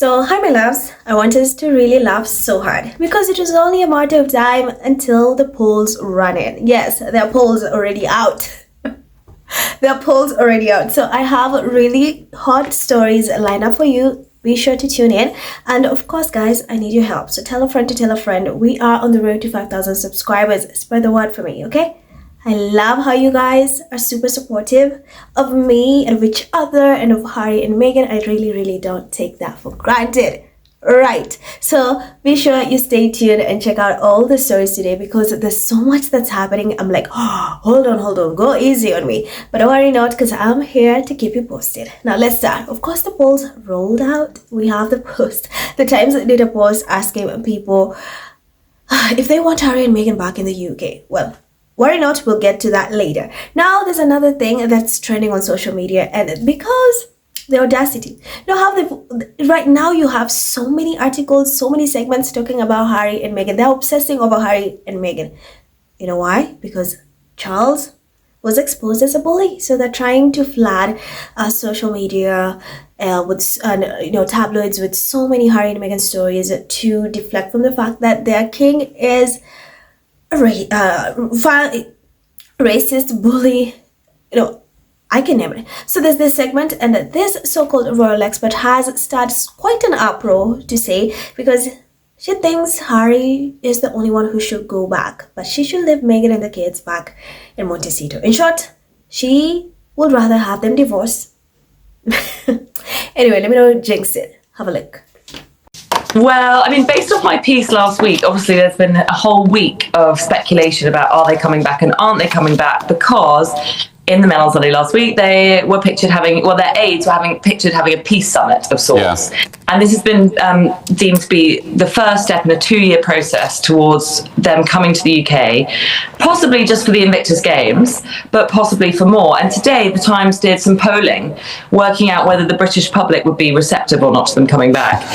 So, hi my loves, I want us to really laugh so hard because it was only a matter of time until the polls run in. Yes, there are polls already out. There are polls already out. So, I have really hot stories lined up for you. Be sure to tune in. And of course, guys, I need your help. So, tell a friend to tell a friend. We are on the road to 5,000 subscribers. Spread the word for me, okay? I love how you guys are super supportive of me and of each other and of Harry and Meghan. I really don't take that for granted. Right. So be sure you stay tuned and check out all the stories today because there's so much that's happening. I'm like, oh, hold on, go easy on me. But don't worry not because I'm here to keep you posted. Now let's start. Of course, the polls rolled out. We have the post. The Times did a post asking people if they want Harry and Meghan back in the UK. Well, worry not, we'll get to that later. Now, there's another thing that's trending on social media, and because the audacity. Right now you have so many articles, so many segments talking about Harry and Meghan. They're obsessing over Harry and Meghan. You know why? Because Charles was exposed as a bully. So they're trying to flood social media with tabloids with so many Harry and Meghan stories to deflect from the fact that their king is racist, bully, I can name it. So there's this segment, and this so-called royal expert has started quite an uproar to say, because she thinks Harry is the only one who should go back, but she should leave Meghan and the kids back in Montecito. In short, she would rather have them divorce. Anyway, let me not jinx it. Have a look. Well, I mean, based off my piece last week, obviously there's been a whole week of speculation about are they coming back and aren't they coming back, because in the Mail on Sunday last week, they were pictured having, their aides were pictured having a peace summit of sorts. Yeah. And this has been deemed to be the first step in a 2-year process towards them coming to the UK, possibly just for the Invictus Games, but possibly for more. And today, the Times did some polling, working out whether the British public would be receptive or not to them coming back.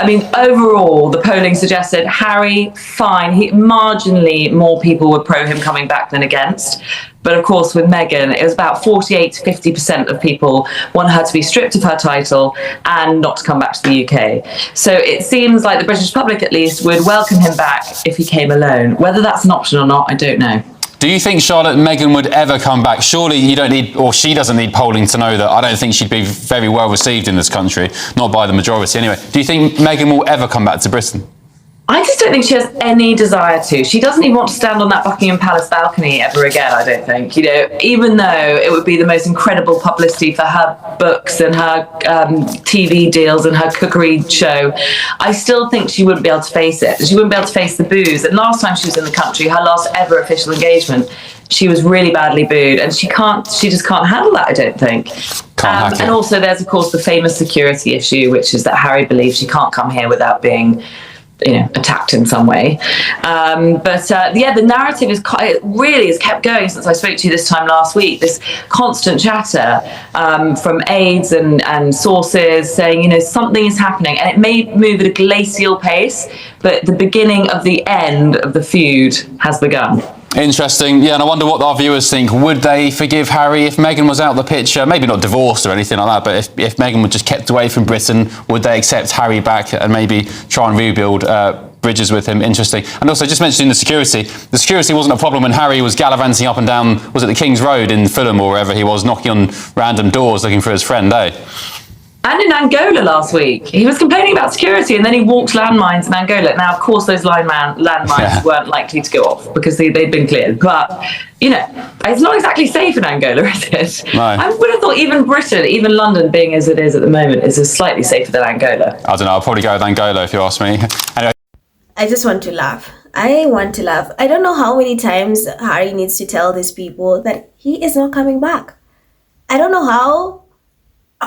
I mean, overall, the polling suggested Harry, fine. Marginally more people were pro him coming back than against. But of course, with Meghan, it was about 48 to 50% of people want her to be stripped of her title and not to come back to the UK. So it seems like the British public, at least, would welcome him back if he came alone. Whether that's an option or not, I don't know. Do you think, Charlotte, Meghan would ever come back? Surely you don't need, or she doesn't need polling to know that. I don't think she'd be very well received in this country, not by the majority anyway. Do you think Meghan will ever come back to Britain? I just don't think she has any desire to. She doesn't even want to stand on that Buckingham Palace balcony ever again, I don't think. Even though it would be the most incredible publicity for her books and her TV deals and her cookery show, I still think she wouldn't be able to face it. She wouldn't be able to face the boos. And last time she was in the country, her last ever official engagement, she was really badly booed, and she just can't handle that, I don't think. And also there's, of course, the famous security issue, which is that Harry believes she can't come here without being attacked in some way. The narrative really has kept going since I spoke to you this time last week. This constant chatter from aides and sources saying, something is happening, and it may move at a glacial pace, but the beginning of the end of the feud has begun. Interesting. Yeah, and I wonder what our viewers think. Would they forgive Harry if Meghan was out of the picture? Maybe not divorced or anything like that, but if Meghan was just kept away from Britain, would they accept Harry back and maybe try and rebuild bridges with him? Interesting. And also, just mentioning the security wasn't a problem when Harry was gallivanting up and down, was it the King's Road in Fulham or wherever he was, knocking on random doors looking for his friend, eh? And in Angola last week, he was complaining about security, and then he walked landmines in Angola. Now, of course, those landmines weren't likely to go off because they'd been cleared. But, it's not exactly safe in Angola, is it? No. I would have thought even Britain, even London, being as it is at the moment, is slightly safer than Angola. I don't know. I'll probably go with Angola if you ask me. Anyway. I just want to laugh. I want to laugh. I don't know how many times Harry needs to tell these people that he is not coming back. I don't know how.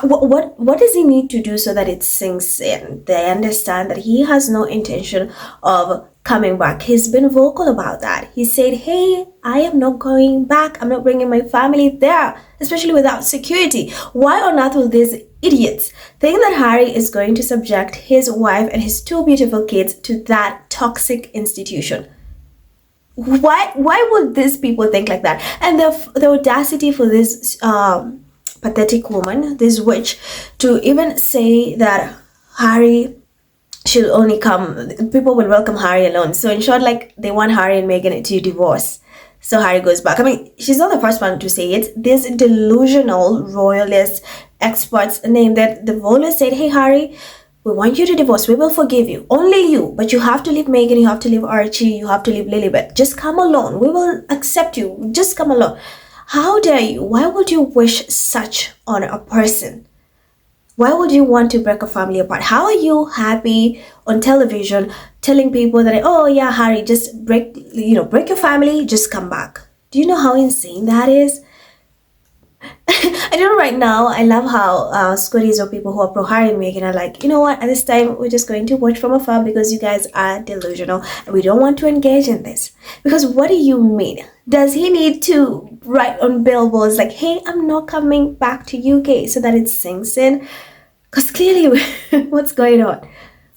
What does he need to do so that it sinks in? They understand that he has no intention of coming back. He's been vocal about that. He said, hey, I am not going back. I'm not bringing my family there, especially without security. Why on earth will these idiots think that Harry is going to subject his wife and his 2 beautiful kids to that toxic institution? Why would these people think like that? And the audacity for this pathetic woman, this witch, to even say that Harry should only come, people will welcome Harry alone. So in short, like, they want Harry and Meghan to divorce. So Harry goes back. I mean, she's not the first one to say it. This delusional royalist experts named that they've always said, hey Harry, we want you to divorce. We will forgive you. Only you. But you have to leave Meghan. You have to leave Archie. You have to leave Lilibet. Just come alone. We will accept you. Just come alone. How dare you? Why would you wish such on a person? Why would you want to break a family apart? How are you happy on television telling people that, oh yeah, Harry, just break your family, just come back? Do you know how insane that is? I don't know right now. I love how Scotties or people who are pro Harry and Meghan are like, you know what, at this time, we're just going to watch from afar because you guys are delusional and we don't want to engage in this. Because what do you mean? Does he need to write on billboards like, hey, I'm not coming back to UK, so that it sinks in? Because clearly, what's going on?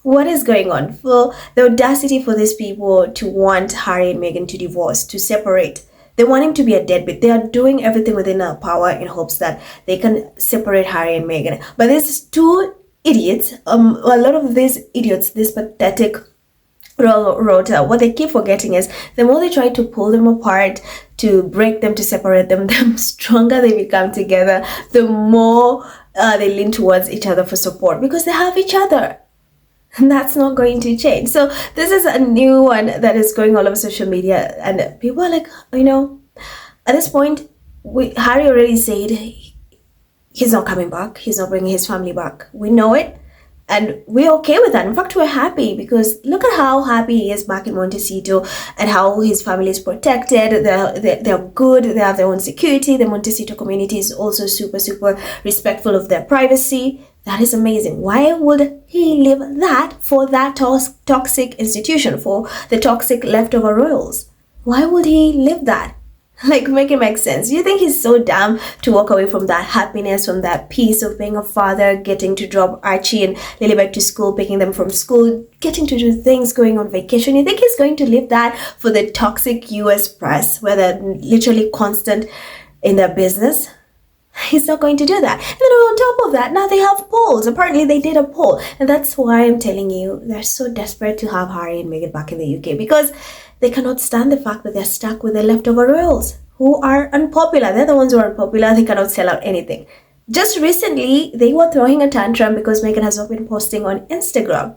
What is going on? For the audacity for these people to want Harry and Meghan to divorce, to separate. They want him to be a deadbeat. They are doing everything within their power in hopes that they can separate Harry and Meghan. But these two idiots, a lot of these idiots, this pathetic rota, what they keep forgetting is the more they try to pull them apart, to break them, to separate them, the stronger they become together, the more they lean towards each other for support because they have each other. And that's not going to change. So this is a new one that is going all over social media, and people are like, at this point, Harry already said he's not coming back. He's not bringing his family back. We know it. And we're okay with that. In fact, we're happy because look at how happy he is back in Montecito and how his family is protected. They're good. They have their own security. The Montecito community is also super, super respectful of their privacy. That is amazing. Why would he leave that for that toxic institution, for the toxic leftover royals? Why would he leave that? Like, make it make sense. You think he's so dumb to walk away from that happiness, from that peace of being a father, getting to drop Archie and Lilibet to school, picking them from school, getting to do things, going on vacation? You think he's going to leave that for the toxic US press where they're literally constant in their business? He's not going to do that. And then on top of that, now they have polls. Apparently they did a poll. And that's why I'm telling you, they're so desperate to have Harry and Meghan back in the UK because they cannot stand the fact that they're stuck with the leftover royals who are unpopular. They're the ones who are unpopular. They cannot sell out anything. Just recently, they were throwing a tantrum because Meghan has not been posting on Instagram.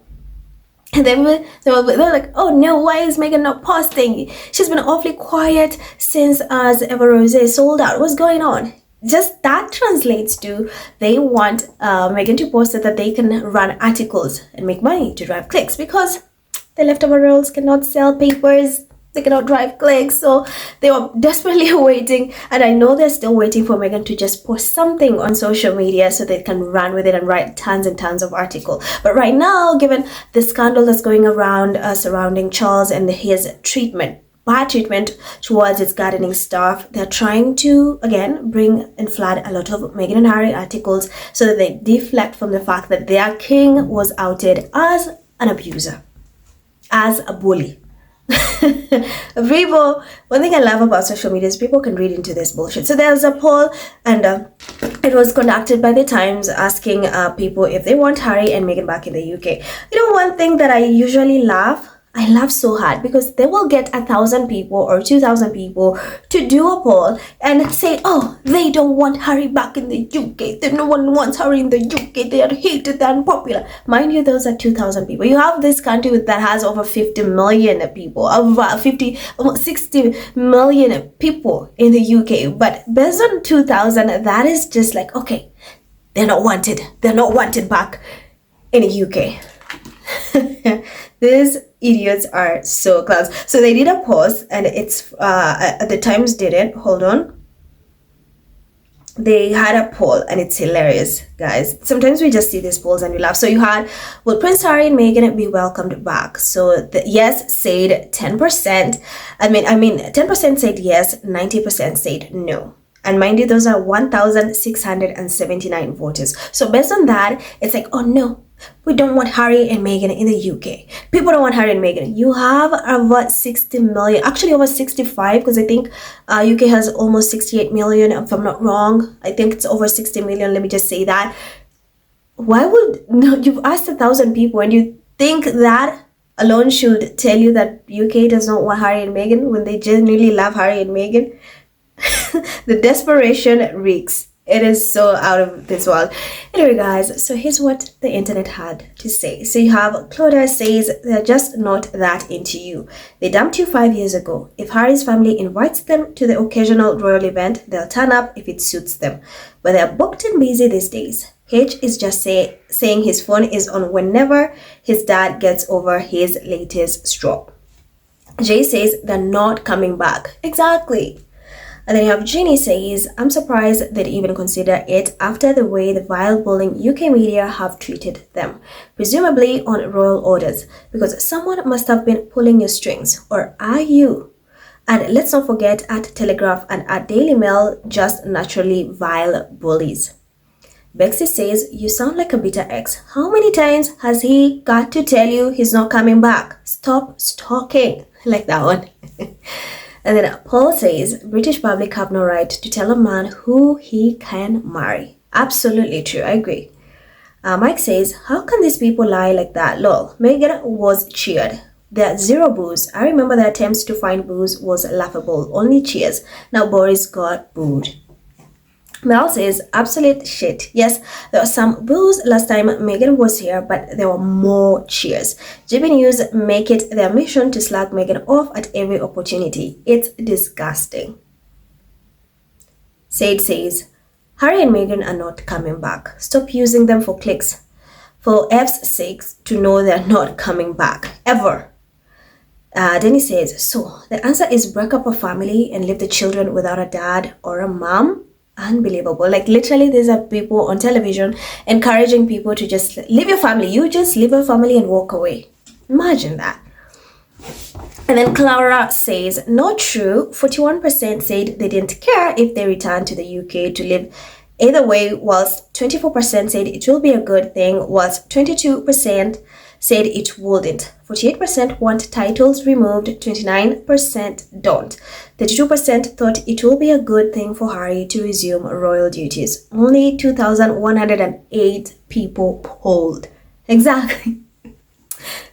And they're like, oh no, why is Meghan not posting? She's been awfully quiet since As Ever Rose sold out. What's going on? Just that translates to they want Meghan to post so that they can run articles and make money to drive clicks because the leftover royals cannot sell papers, they cannot drive clicks. So they were desperately waiting, and I know they're still waiting for Meghan to just post something on social media so they can run with it and write tons and tons of articles. But right now, given the scandal that's going around surrounding Charles and his bad treatment towards its gardening staff, they're trying to again bring and flood a lot of Meghan and Harry articles so that they deflect from the fact that their king was outed as an abuser, as a bully. People, one thing I love about social media is people can read into this bullshit. So there's a poll, and it was conducted by the Times asking people if they want Harry and Meghan back in the UK. One thing that I usually laugh so hard because they will get 1,000 people or 2,000 people to do a poll and say, oh, they don't want Harry back in the UK. No one wants Harry in the UK. They are hated and unpopular. Mind you, those are 2,000 people. You have this country that has over 50 million people, over 60 million people in the UK. But based on 2,000, that is just like, okay, they're not wanted. They're not wanted back in the UK. These idiots are so clowns. So they did a post, and it's the Times did it. Hold on. They had a poll, and it's hilarious, guys. Sometimes we just see these polls and we laugh. So you had, will Prince Harry and Meghan be welcomed back? So the yes said 10%. I mean 10% said yes, 90% said no. And mind you, those are 1,679 voters. So based on that, it's like, oh no, we don't want Harry and Meghan in the UK. People don't want Harry and Meghan. You have over 60 million, actually over 65, because I think UK has almost 68 million, if I'm not wrong. I think it's over 60 million, let me just say that. why would, no, you've asked 1,000 people and you think that alone should tell you that UK does not want Harry and Meghan when they genuinely love Harry and Meghan? The desperation reeks. It is so out of this world. Anyway, guys, so here's what the internet had to say. So you have Claudia says they're just not that into you. They dumped you 5 years ago. If Harry's family invites them to the occasional royal event, they'll turn up if it suits them. But they're booked and busy these days. H is just saying his phone is on whenever his dad gets over his latest stroke. J says they're not coming back. Exactly. And then you have Ginny says, I'm surprised they'd even consider it after the way the vile bullying UK media have treated them, presumably on royal orders, because someone must have been pulling your strings, or are you? And let's not forget at Telegraph and at Daily Mail, just naturally vile bullies. Bexy says, you sound like a bitter ex. How many times has he got to tell you he's not coming back? Stop stalking. I like that one. And then Paul says, British public have no right to tell a man who he can marry. Absolutely true, I agree. Mike says, how can these people lie like that? Lol, Meghan was cheered. There are zero boos. I remember the attempts to find boos was laughable. Only cheers. Now Boris got booed. Mel says, absolute shit. Yes, there were some boos last time Meghan was here, but there were more cheers. GB News make it their mission to slag Meghan off at every opportunity. It's disgusting. Said says, Harry and Meghan are not coming back. Stop using them for clicks. For F's sake, to know they're not coming back. Ever. Denny says, so the answer is break up a family and leave the children without a dad or a mom? Unbelievable. Like literally these are people on television encouraging people to just leave your family. You just leave your family and walk away. Imagine that. And then Clara says, not true. 41% said they didn't care if they returned to the UK to live either way, whilst 24% said it will be a good thing, whilst 22% said it wouldn't. 48% want titles removed, 29% don't. 32% thought it will be a good thing for Harry to resume royal duties. Only 2,108 people polled. Exactly.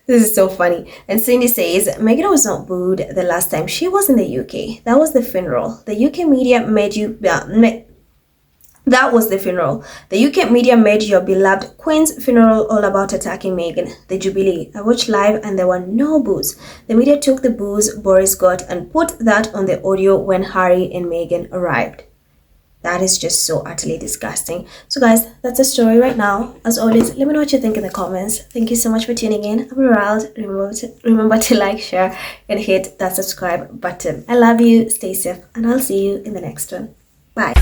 This is so funny. And Cindy says, Meghan was not booed the last time she was in the UK. That was the funeral. The UK media made you... That was the funeral. The UK media made your beloved Queen's funeral all about attacking Meghan. The Jubilee. I watched live and there were no boos. The media took the boos Boris got and put that on the audio when Harry and Meghan arrived. That is just so utterly disgusting. So guys, that's the story right now. As always, let me know what you think in the comments. Thank you so much for tuning in. I'm Gerald. Remember to like, share, and hit that subscribe button. I love you. Stay safe. And I'll see you in the next one. Bye.